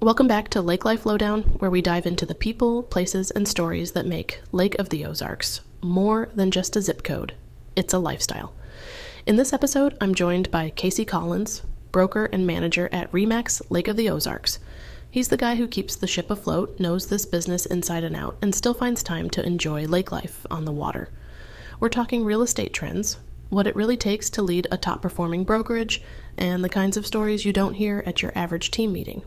Welcome back to Lake Life Lowdown, where we dive into the people, places, and stories that make Lake of the Ozarks more than just a zip code. It's a lifestyle. In this episode, I'm joined by Casey Collins, broker and manager at RE/MAX Lake of the Ozarks. He's the guy who keeps the ship afloat, knows this business inside and out, and still finds time to enjoy lake life on the water. We're talking real estate trends, what it really takes to lead a top-performing brokerage, and the kinds of stories you don't hear at your average team meeting.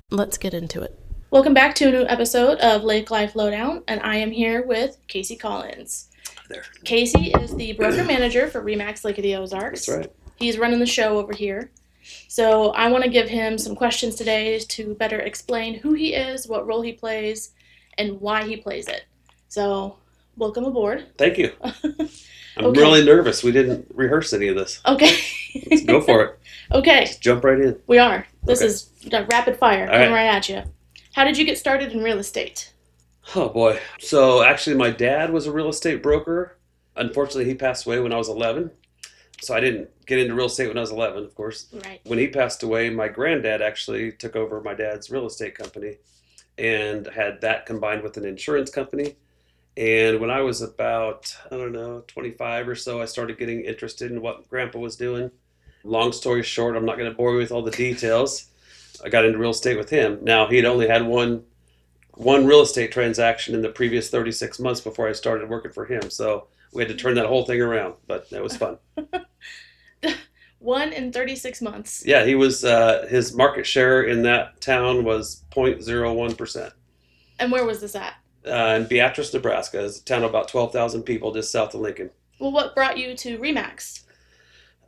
Let's get into it. Welcome back to a new episode of Lake Life Lowdown, and I am here with Casey Collins. There. Casey is the broker manager for RE/MAX Lake of the Ozarks. That's right. He's running the show over here. So I want to give him some questions today to better explain who he is, what role he plays, and why he plays it. So welcome aboard. Thank you. I'm Okay. really nervous. We didn't rehearse any of this. Okay. Let's go for it. Okay. Just jump right in. We are. This Okay. is rapid fire, All coming right. right at you. How did you get started in real estate? Oh, boy. So, actually, my dad was a real estate broker. Unfortunately, he passed away when I was 11. So, I didn't get into real estate when I was 11, of course. Right. When he passed away, my granddad actually took over my dad's real estate company and had that combined with an insurance company. And when I was about, 25 or so, I started getting interested in what Grandpa was doing. Long story short, I'm not going to bore you with all the details. I got into real estate with him. Now, he'd only had one real estate transaction in the previous 36 months before I started working for him. So we had to turn that whole thing around, but it was fun. 1 in 36 months. Yeah, he was, his market share in that town was 0.01%. And where was this at? In Beatrice, Nebraska. It's a town of about 12,000 people just south of Lincoln. Well, what brought you to RE/MAX?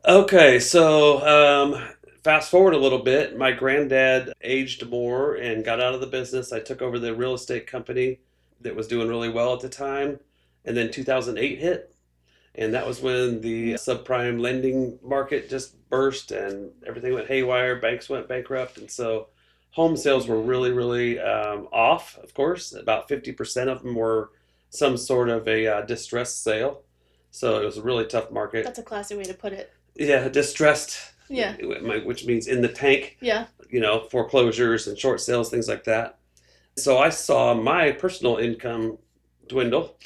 Okay, so fast forward a little bit. My granddad aged more and got out of the business. I took over the real estate company that was doing really well at the time. And then 2008 hit. And that was when the subprime lending market just burst and everything went haywire. Banks went bankrupt. And so home sales were really, really off, of course. About 50% of them were some sort of a distressed sale. So it was a really tough market. That's a classy way to put it. Yeah, distressed. Yeah. Which means in the tank, Yeah. foreclosures and short sales, things like that. So I saw my personal income dwindle.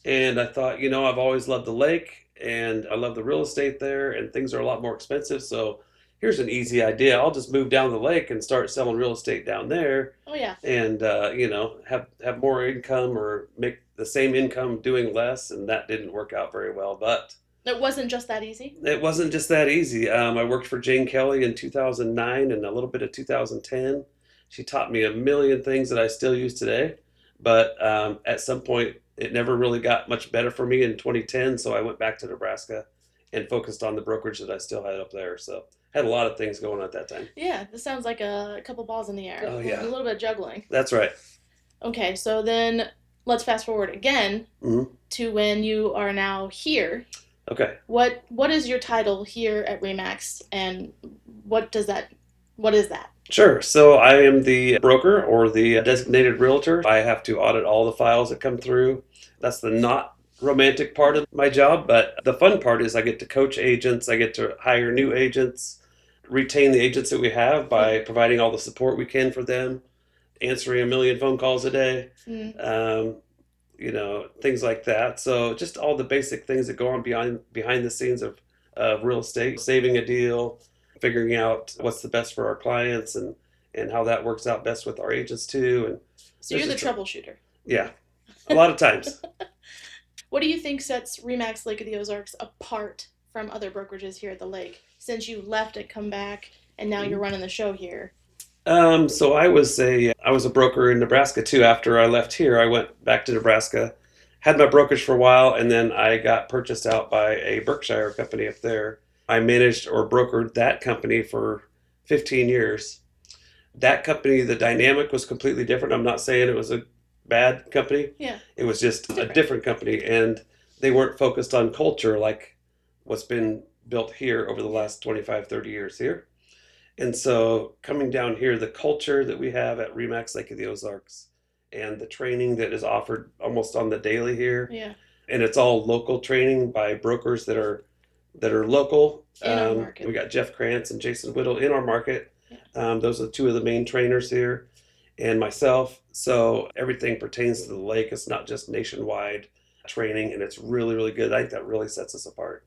And I thought, I've always loved the lake and I love the real estate there and things are a lot more expensive. So here's an easy idea. I'll just move down the lake and start selling real estate down there Oh, yeah. and, have more income or make the same income doing less. And that didn't work out very well. But It wasn't just that easy? it wasn't just that easy. I worked for Jane Kelly in 2009 and a little bit of 2010. She taught me a million things that I still use today. But at some point, it never really got much better for me in 2010. So I went back to Nebraska and focused on the brokerage that I still had up there. So had a lot of things going on at that time. Yeah, this sounds like a couple balls in the air. Oh, yeah. A little bit of juggling. That's right. Okay, so then let's fast forward again to when you are now here. Okay. What is your title here at RE/MAX, and what is that? Sure. So I am the broker or the designated realtor. I have to audit all the files that come through. That's the not romantic part of my job, but the fun part is I get to coach agents. I get to hire new agents, retain the agents that we have by providing all the support we can for them, answering a million phone calls a day, things like that. So just all the basic things that go on behind the scenes of real estate, saving a deal, figuring out what's the best for our clients and how that works out best with our agents too. And So you're the troubleshooter. Yeah, a lot of times. What do you think sets RE/MAX Lake of the Ozarks apart from other brokerages here at the lake, since you left and come back and now you're running the show here? So I was a broker in Nebraska too. After I left here, I went back to Nebraska, had my brokerage for a while, and then I got purchased out by a Berkshire company up there. I managed or brokered that company for 15 years. That company, the dynamic was completely different. I'm not saying it was a bad company. Yeah. It was just a different company, and they weren't focused on culture like what's been built here over the last 25, 30 years here. And so coming down here, the culture that we have at RE/MAX Lake of the Ozarks and the training that is offered almost on the daily here. Yeah. And it's all local training by brokers that are local. In our market. We got Jeff Krantz and Jason Whittle in our market, Yeah. Those are two of the main trainers here, and myself. So everything pertains to the lake. It's not just nationwide training, and it's really, really good. I think that really sets us apart.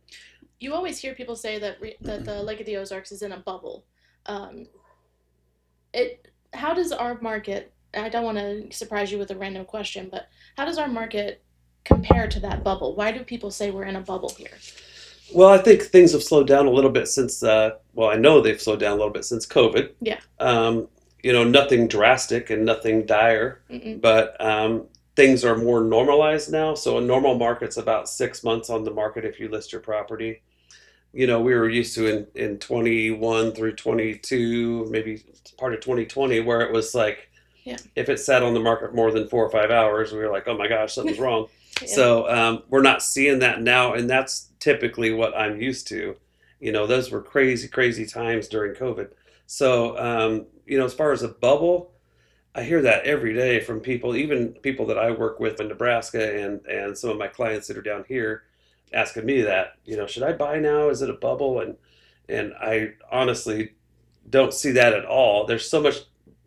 You always hear people say that that the Lake of the Ozarks is in a bubble. Um, how does our market? I don't want to surprise you with a random question, but how does our market compare to that bubble? Why do people say we're in a bubble here? Well, I think things have slowed down a little bit since, well, I know they've slowed down a little bit since COVID. Yeah. Um, Nothing drastic and nothing dire, Mm-mm. but things are more normalized now. So a normal market's about 6 months on the market if you list your property. We were used to in 21 through 22, maybe part of 2020, where it was like, Yeah. if it sat on the market more than 4 or 5 hours, we were like, oh my gosh, something's wrong. Yeah. So we're not seeing that now, and that's typically what I'm used to. Those were crazy, crazy times during COVID. So, as far as a bubble, I hear that every day from people, even people that I work with in Nebraska and some of my clients that are down here asking me that, should I buy now? Is it a bubble? And I honestly don't see that at all. There's so much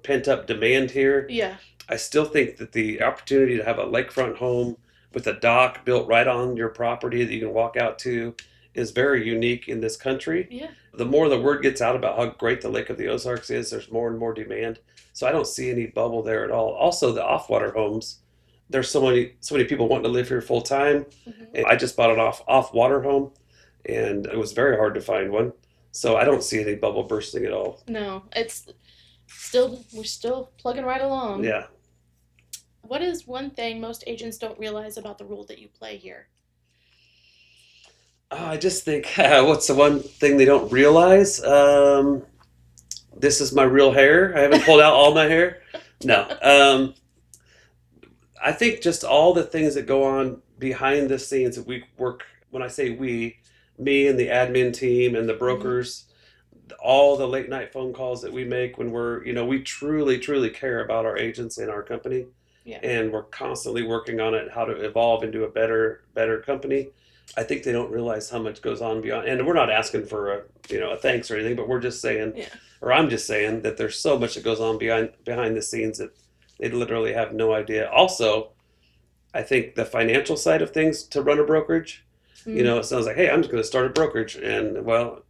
pent up demand here. Yeah. I still think that the opportunity to have a lakefront home with a dock built right on your property that you can walk out to is very unique in this country. Yeah. The more the word gets out about how great the Lake of the Ozarks is, there's more and more demand. So I don't see any bubble there at all. Also, the off-water homes, there's so many people wanting to live here full time. Mm-hmm. And I just bought an off-water home, and it was very hard to find one. So I don't see any bubble bursting at all. No, we're still plugging right along. Yeah. What is one thing most agents don't realize about the role that you play here? I just think, what's the one thing they don't realize? This is my real hair. I haven't pulled out all my hair. No. I think just all the things that go on behind the scenes that we work, when I say we, me and the admin team and the brokers, all the late night phone calls that we make when we truly, truly care about our agents and our company. Yeah. And we're constantly working on it, how to evolve into a better company. I think they don't realize how much goes on beyond, and we're not asking for a thanks or anything, but we're just saying, Yeah. or I'm just saying that there's so much that goes on behind the scenes that they literally have no idea. Also, I think the financial side of things to run a brokerage, it sounds like, hey, I'm just going to start a brokerage, and well,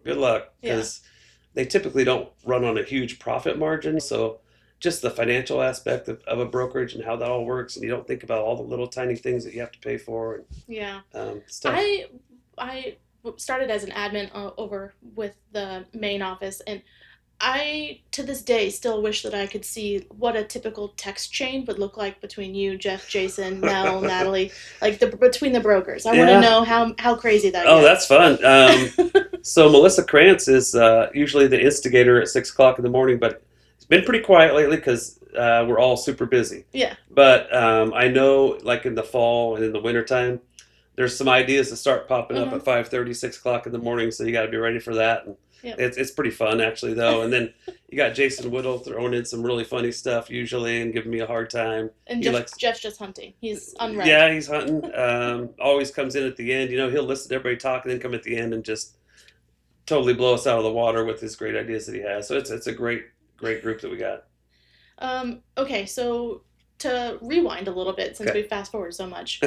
good luck, because they typically don't run on a huge profit margin. So just the financial aspect of a brokerage and how that all works, and you don't think about all the little tiny things that you have to pay for. Yeah. Stuff. I started as an admin over with the main office, and I, to this day, still wish that I could see what a typical text chain would look like between you, Jeff, Jason, Mel, Natalie, like between the brokers. I want to know how crazy that Oh, gets. that's fun. So Melissa Krantz is usually the instigator at 6 o'clock in the morning, but it's been pretty quiet lately because we're all super busy. Yeah. But I know, like in the fall and in the wintertime, there's some ideas that start popping up at 5:30, 6 o'clock in the morning, so you got to be ready for that. And it's pretty fun, actually, though. And then you got Jason Whittle throwing in some really funny stuff usually and giving me a hard time. And Jeff's just hunting. He's unread. Yeah, he's hunting. Always comes in at the end. He'll listen to everybody talk and then come at the end and just totally blow us out of the water with his great ideas that he has. So it's a great group that we got. Okay, so to rewind a little bit, since we fast forward so much,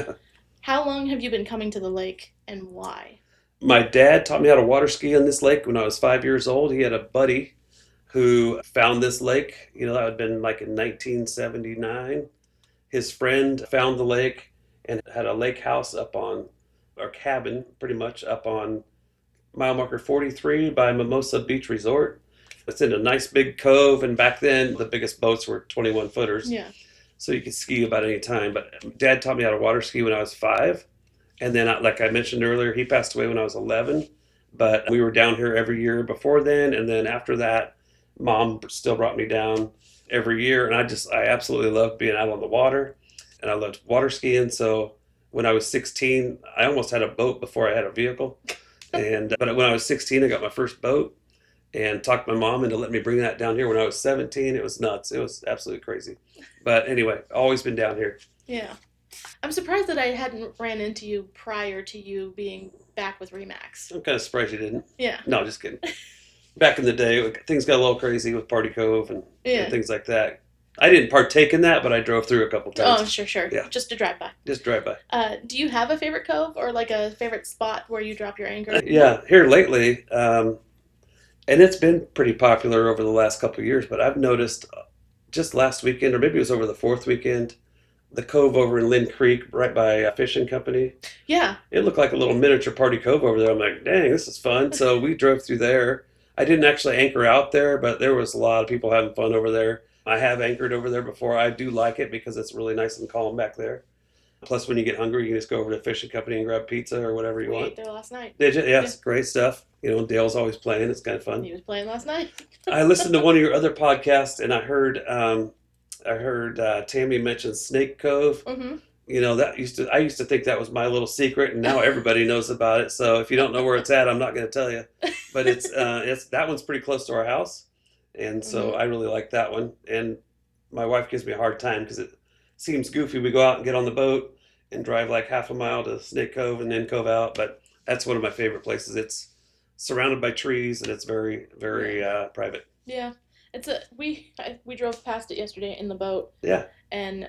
how long have you been coming to the lake and why? My dad taught me how to water ski on this lake when I was 5 years old. He had a buddy who found this lake. That would have been like in 1979. His friend found the lake and had a lake house up on, or cabin pretty much up on mile marker 43 by Mimosa Beach Resort. It's in a nice big cove, and back then the biggest boats were 21 footers. Yeah. So you could ski about any time. But Dad taught me how to water ski when I was 5. And then, like I mentioned earlier, he passed away when I was 11. But we were down here every year before then. And then after that, Mom still brought me down every year. And I absolutely loved being out on the water. And I loved water skiing. So when I was 16, I almost had a boat before I had a vehicle. But when I was 16, I got my first boat and talked my mom into letting me bring that down here. When I was 17, it was nuts. It was absolutely crazy. But anyway, always been down here. Yeah. I'm surprised that I hadn't ran into you prior to you being back with Remax. I'm kind of surprised you didn't. Yeah. No, just kidding. back in the day, things got a little crazy with Party Cove and Yeah. things like that. I didn't partake in that, but I drove through a couple times. Oh, sure. Yeah. Just to drive by. Just drive by. Do you have a favorite cove or like a favorite spot where you drop your anchor? Yeah, here lately, and it's been pretty popular over the last couple of years, but I've noticed just last weekend, or maybe it was over the fourth weekend, the cove over in Lynn Creek, right by a fishing company. Yeah. It looked like a little miniature party cove over there. I'm like, dang, this is fun. So we drove through there. I didn't actually anchor out there, but there was a lot of people having fun over there. I have anchored over there before. I do like it because it's really nice and calm back there. Plus, when you get hungry, you can just go over to the fishing company and grab pizza or whatever you We want. ate there last night. Did you? Yes, great stuff. Dale's always playing. It's kind of fun. He was playing last night. I listened to one of your other podcasts, and I heard Tammy mention Snake Cove. Mm-hmm. I used to think that was my little secret, and now everybody knows about it. So if you don't know where it's at, I'm not going to tell you. But it's that one's pretty close to our house, and so I really like that one. And my wife gives me a hard time because it seems goofy. We go out and get on the boat and drive like half a mile to Snake Cove and then Cove out. But that's one of my favorite places. It's surrounded by trees and it's very, very private. Yeah, we drove past it yesterday in the boat. Yeah, and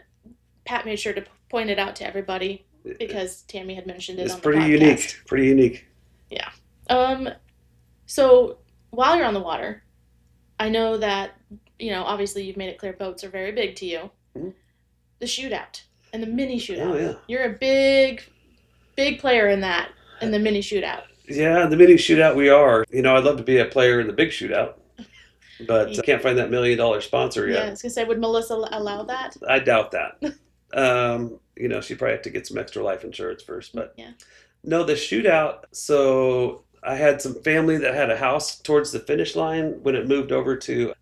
Pat made sure to point it out to everybody because Tammy had mentioned it it's on the pretty podcast. unique. Pretty unique. Yeah. So while you're on the water, I know that obviously you've made it clear boats are very big to you. Mm-hmm. The shootout and the mini shootout. Oh yeah. You're a big player in that, in the mini shootout. Yeah, the mini shootout we are. I'd love to be a player in the big shootout, but I can't find that $1 million sponsor yet. Yeah, I was going to say, would Melissa allow that? I doubt that. She'd probably have to get some extra life insurance first, but yeah. No, the shootout. So I had some family that had a house towards the finish line when it moved over to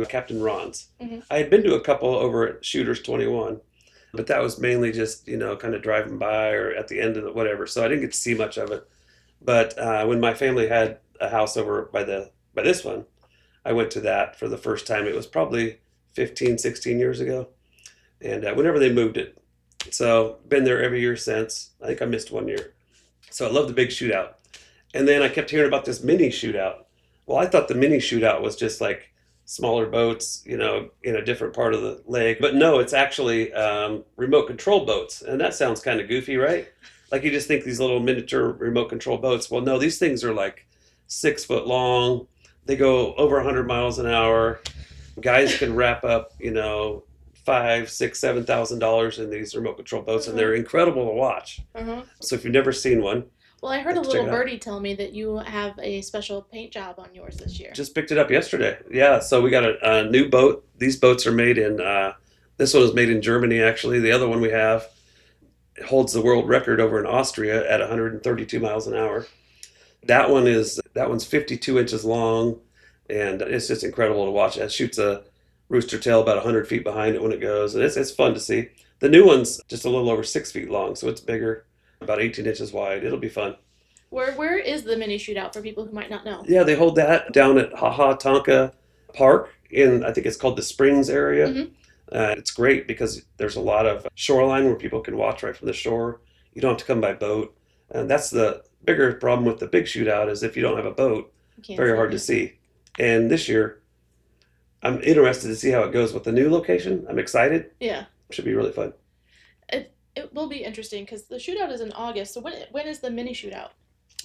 Captain Ron's. Mm-hmm. I had been to a couple over at Shooters 21, but that was mainly just kind of driving by or at the end of whatever. So I didn't get to see much of it. But when my family had a house over by this one, I went to that for the first time. It was probably 15, 16 years ago. And whenever they moved it. So been there every year since. I think I missed 1 year. So I love the big shootout. And then I kept hearing about this mini shootout. Well, I thought the mini shootout was just like smaller boats, in a different part of the lake. But no, it's actually remote control boats. And that sounds kind of goofy, right? Like you just think these little miniature remote control boats. Well, no, these things are like 6 foot long. They go over 100 miles an hour. Guys can wrap up, $5,000, $6,000, $7,000 in these remote control boats, and they're incredible to watch. So if you've never seen one, well, I heard a little birdie tell me that you have a special paint job on yours this year. Just picked it up yesterday. Yeah, so we got a new boat. These boats are made in. This one is made in Germany, actually. The other one we have holds the world record over in Austria at 132 miles an hour. That one's 52 inches long, and it's just incredible to watch. It shoots a rooster tail about 100 feet behind it when it goes, and it's fun to see. The new one's just a little over 6 feet long, so it's bigger, about 18 inches wide. It'll be fun. Where is the mini shootout for people who might not know? Yeah, they hold that down at Haha Tonka Park in, I think it's called the Springs area. Mm-hmm. It's great because there's a lot of shoreline where people can watch right from the shore. You don't have to come by boat. And that's the bigger problem with the big shootout is if you don't have a boat, very hard to see. And this year, I'm interested to see how it goes with the new location. I'm excited. Yeah. Should be really fun. It will be interesting because the shootout is in August. So when is the mini shootout?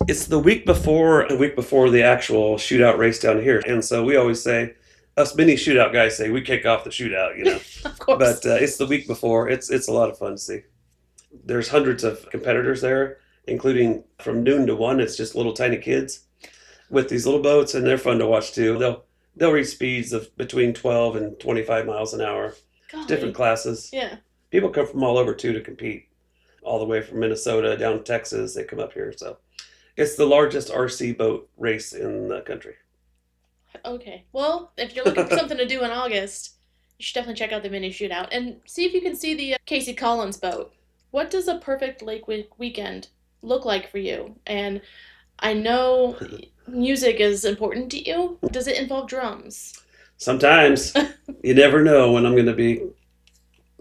It's the week before the actual shootout race down here. And so we always say, us mini shootout guys say we kick off the shootout, Of course. But it's the week before. It's a lot of fun to see. There's hundreds of competitors there, including from noon to 1. It's just little tiny kids with these little boats, and they're fun to watch too. They'll reach speeds of between 12 and 25 miles an hour. Golly. Different classes. Yeah. People come from all over too to compete. All the way from Minnesota down to Texas, they come up here. So it's the largest RC boat race in the country. Okay. Well, if you're looking for something to do in August, you should definitely check out the mini shootout and see if you can see the Casey Collins boat. What does a perfect lake weekend look like for you? And I know music is important to you. Does it involve drums? Sometimes. You never know when I'm going to be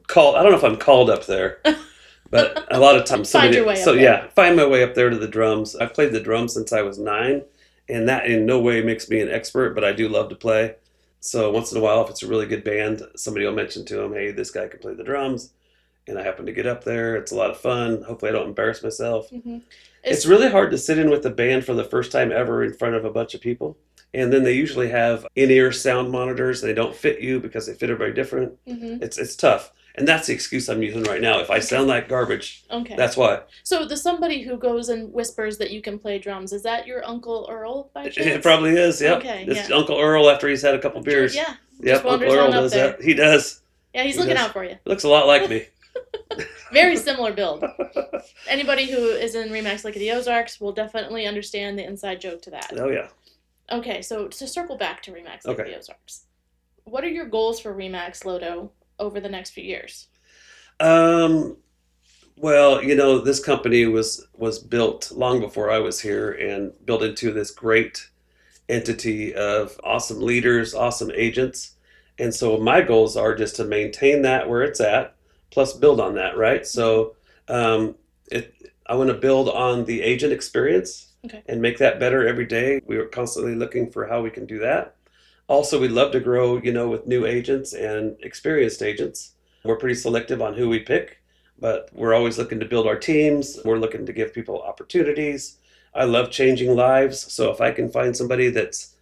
called. I don't know if I'm called up there, but a lot of times Find your way up there. Yeah, find my way up there to the drums. I've played the drums since I was 9, And that in no way makes me an expert, but I do love to play. So once in a while, if it's a really good band, somebody will mention to them, hey, this guy can play the drums. And I happen to get up there. It's a lot of fun. Hopefully, I don't embarrass myself. Mm-hmm. It's really hard to sit in with a band for the first time ever in front of a bunch of people. And then they usually have in-ear sound monitors. They don't fit you because they fit everybody different. Mm-hmm. It's tough. And that's the excuse I'm using right now. If I sound like garbage, that's why. So the somebody who goes and whispers that you can play drums, is that your Uncle Earl by chance? It probably is, yep. Okay, it's Uncle Earl after he's had a couple beers. Yeah. Yep, Uncle Earl does that. He does. Yeah, he's looking out for you. He looks a lot like me. Very similar build. Anybody who is in RE/MAX Lake of the Ozarks will definitely understand the inside joke to that. Oh, yeah. Okay, so to circle back to RE/MAX Lake of the Ozarks, what are your goals for RE/MAX Lodo over the next few years? Well, this company was built long before I was here and built into this great entity of awesome leaders, awesome agents. And so my goals are just to maintain that where it's at, plus build on that, right? So I want to build on the agent experience and make that better every day. We are constantly looking for how we can do that. Also, we'd love to grow, with new agents and experienced agents. We're pretty selective on who we pick, but we're always looking to build our teams. We're looking to give people opportunities. I love changing lives. So if I can find somebody that's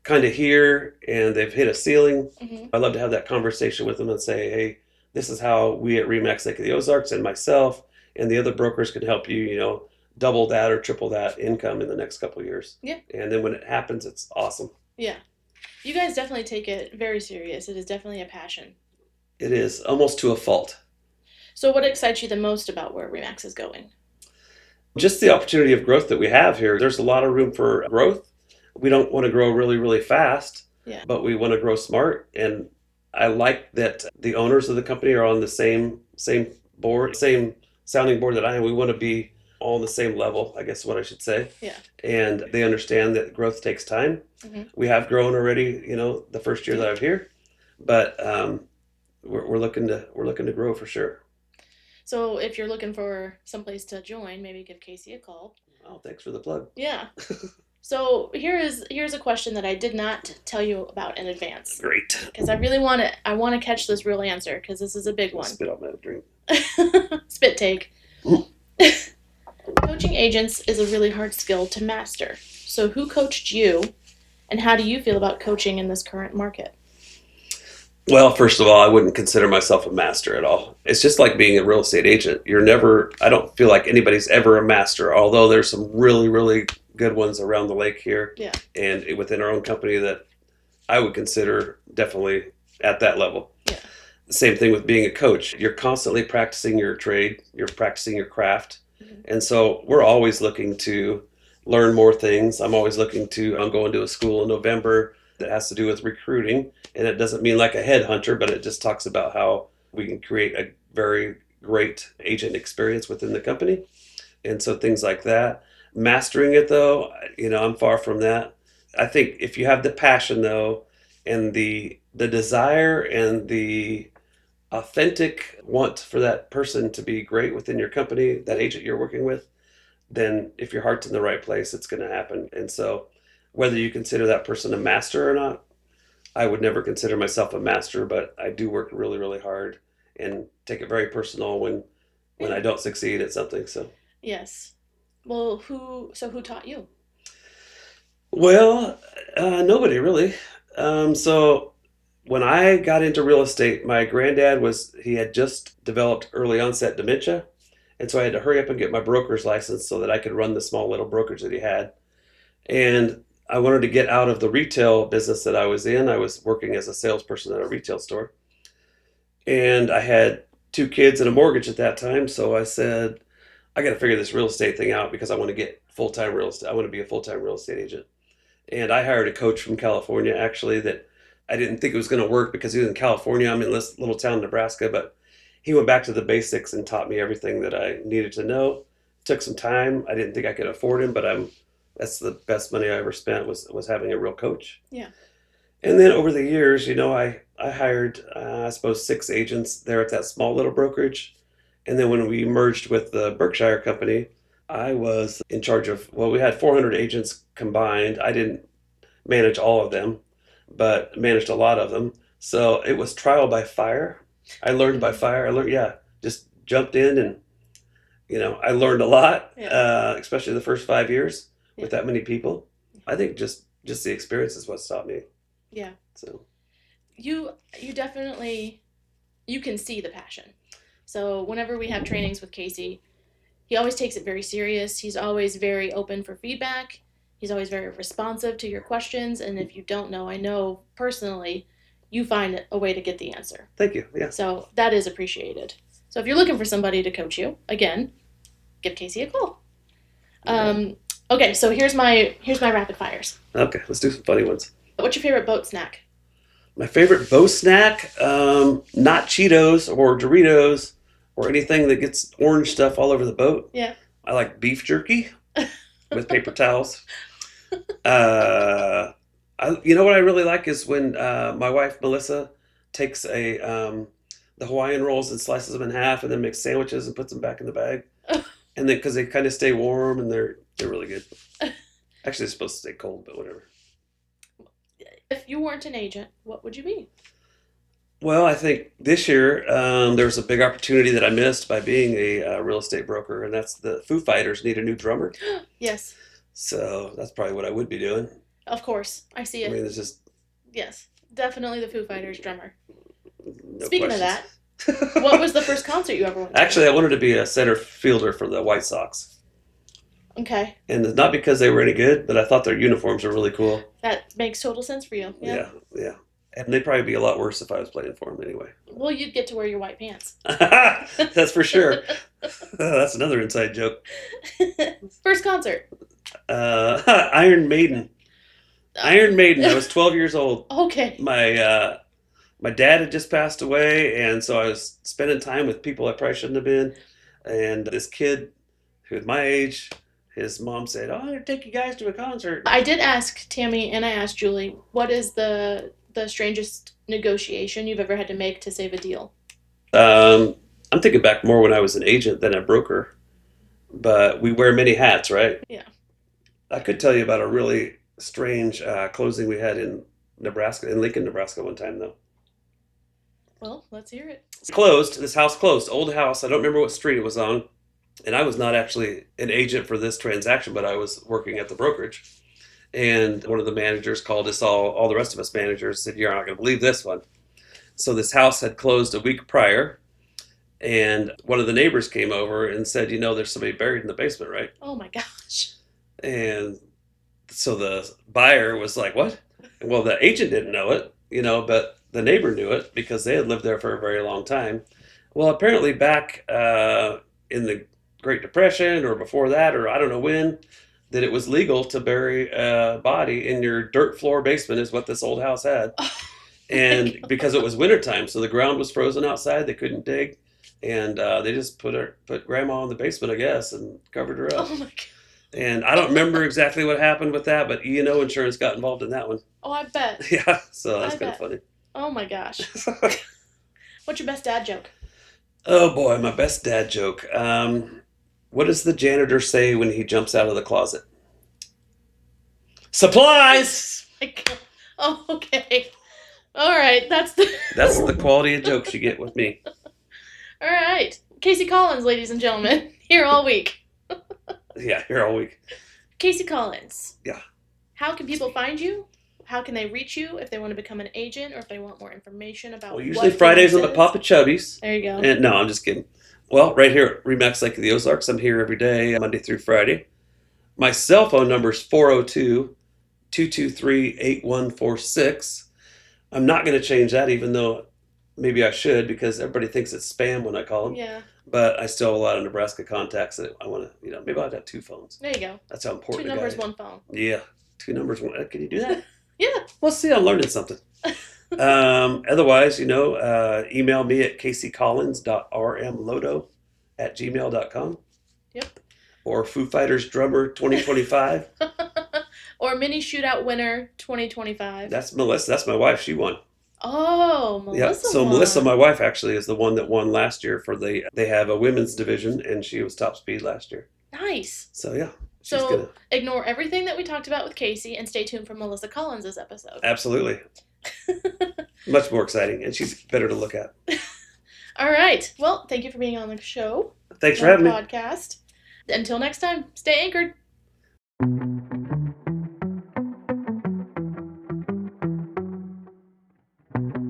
kind of here and they've hit a ceiling, I love to have that conversation with them and say, hey, this is how we at RE/MAX Lake of the Ozarks and myself and the other brokers can help you, double that or triple that income in the next couple of years. Yeah. And then when it happens, it's awesome. Yeah. You guys definitely take it very serious. It is definitely a passion. It is, almost to a fault. So what excites you the most about where RE/MAX is going? Just the opportunity of growth that we have here. There's a lot of room for growth. We don't want to grow really, really fast, but we want to grow smart. And I like that the owners of the company are on the same board, same sounding board that I am. We want to be all on the same level, I guess is what I should say. Yeah. And they understand that growth takes time. We have grown already, the first year that I'm here, but we're looking to grow for sure. So if you're looking for someplace to join, maybe give Casey a call. Oh, thanks for the plug. Yeah. So here's a question that I did not tell you about in advance. Great. Because I really want to catch this real answer because this is a big one. Spit out my drink. Spit take. Coaching agents is a really hard skill to master. So who coached you, and how do you feel about coaching in this current market? Well, first of all, I wouldn't consider myself a master at all. It's just like being a real estate agent. I don't feel like anybody's ever a master, although there's some really, really good ones around the lake here and within our own company that I would consider definitely at that level. Yeah. Same thing with being a coach. You're constantly practicing your trade. You're practicing your craft. And so we're always looking to learn more things. I'm going to a school in November that has to do with recruiting. And it doesn't mean like a headhunter, but it just talks about how we can create a very great agent experience within the company. And so things like that. Mastering it though, I'm far from that. I think if you have the passion though, and the desire and the authentic want for that person to be great within your company, that agent you're working with, then if your heart's in the right place, it's going to happen. And so whether you consider that person a master or not, I would never consider myself a master, but I do work really, really hard and take it very personal when I don't succeed at something. So yes. Well, who taught you? Well, nobody really. So when I got into real estate, my granddad he had just developed early onset dementia. And so I had to hurry up and get my broker's license so that I could run the small little brokerage that he had. And I wanted to get out of the retail business that I was in. I was working as a salesperson at a retail store. And I had 2 kids and a mortgage at that time. So I said, I got to figure this real estate thing out because I want to get full-time real estate. I want to be a full-time real estate agent. And I hired a coach from California, actually, that I didn't think it was going to work because he was in California. I'm in this little town, Nebraska, but he went back to the basics and taught me everything that I needed to know. It took some time. I didn't think I could afford him, but that's the best money I ever spent was having a real coach. Yeah. And then over the years, I hired, I suppose, 6 agents there at that small little brokerage. And then when we merged with the Berkshire company, I was in charge of, well, we had 400 agents combined. I didn't manage all of them, but managed a lot of them. So it was trial by fire. I learned by fire. Yeah, just jumped in and, I learned a lot, especially the first 5 years with that many people. I think just the experience is what's taught me. Yeah. So you definitely, you can see the passion. So whenever we have trainings with Casey, he always takes it very serious. He's always very open for feedback. He's always very responsive to your questions. And if you don't know, I know personally, you find a way to get the answer. Thank you. Yeah. So that is appreciated. So if you're looking for somebody to coach you, again, give Casey a call. Okay, so here's my rapid fires. Okay, let's do some funny ones. What's your favorite boat snack? My favorite boat snack, not Cheetos or Doritos or anything that gets orange stuff all over the boat. Yeah. I like beef jerky with paper towels. You know what I really like is when my wife Melissa takes the Hawaiian rolls and slices them in half and then makes sandwiches and puts them back in the bag. And then because they kind of stay warm and they're really good. Actually, they're supposed to stay cold, but whatever. If you weren't an agent, what would you be? Well, I think this year there was a big opportunity that I missed by being a real estate broker, and that's the Foo Fighters need a new drummer. Yes. So that's probably what I would be doing. Of course. I see it. I mean, it's just... Yes. Definitely the Foo Fighters drummer. No Speaking questions. of that, what was the first concert you ever went to? Actually, I wanted to be a center fielder for the White Sox. Okay. And not because they were any good, but I thought their uniforms were really cool. That makes total sense for you. Yeah. And they'd probably be a lot worse if I was playing for them anyway. Well, you'd get to wear your white pants. That's for sure. That's another inside joke. First concert? Iron Maiden. Iron Maiden. I was 12 years old. Okay. My dad had just passed away, and so I was spending time with people I probably shouldn't have been. And this kid who was my age, his mom said, "Oh, I'm going to take you guys to a concert." I did ask Tammy and I asked Julie, what is the strangest negotiation you've ever had to make to save a deal? I'm thinking back more when I was an agent than a broker, but we wear many hats, right? Yeah. I could tell you about a really strange closing we had in Lincoln, Nebraska one time, though. Well, let's hear it. It's closed. This house closed. Old house. I don't remember what street it was on. And I was not actually an agent for this transaction, but I was working at the brokerage. And one of the managers called us all the rest of us managers, said, "You're not going to believe this one." So this house had closed a week prior. And one of the neighbors came over and said, "There's somebody buried in the basement, right?" Oh my gosh. And so the buyer was like, "What?" Well, the agent didn't know it, but the neighbor knew it because they had lived there for a very long time. Well, apparently back in the Great Depression or before that, or I don't know when, that it was legal to bury a body in your dirt floor basement is what this old house had. And because it was wintertime, so the ground was frozen outside, they couldn't dig. And they just put grandma in the basement, I guess, and covered her up. Oh my God. And I don't remember exactly what happened with that, but E&O Insurance got involved in that one. Oh, I bet. Yeah, so that's kind of funny. Oh my gosh. What's your best dad joke? Oh boy, my best dad joke. What does the janitor say when he jumps out of the closet? Supplies! Oh, okay. All right, that's the quality of jokes you get with me. All right. Casey Collins, ladies and gentlemen, here all week. Yeah, here all week. Casey Collins. Yeah. How can people find you? How can they reach you if they want to become an agent or if they want more information about usually Fridays on the Papa Chubbies. There you go. And no, I'm just kidding. Well, right here at Remax Lake of the Ozarks, I'm here every day, Monday through Friday. My cell phone number is 402-223-8146. I'm not going to change that, even though maybe I should, because everybody thinks it's spam when I call them. Yeah. But I still have a lot of Nebraska contacts that I want to, maybe I'll have 2 phones. There you go. That's how important 2 numbers, 1 phone. Yeah. 2 numbers, 1. Can you do that? Yeah. Well, see, I'm learning something. Otherwise, email me at caseycollins.rmlodo@gmail.com. Yep. Or Foo Fighters Drummer 2025. Or Mini Shootout Winner 2025. That's Melissa. That's my wife. She won. Oh, Melissa. Yeah. So won. Melissa, my wife, actually is the one that won last year they have a women's division, and she was top speed last year. Nice. So yeah, so ignore everything that we talked about with Casey and stay tuned for Melissa Collins' episode. Absolutely. Much more exciting, and she's better to look at. All right. Well, thank you for being on the show. Thanks for having me. Podcast. Until next time, stay anchored.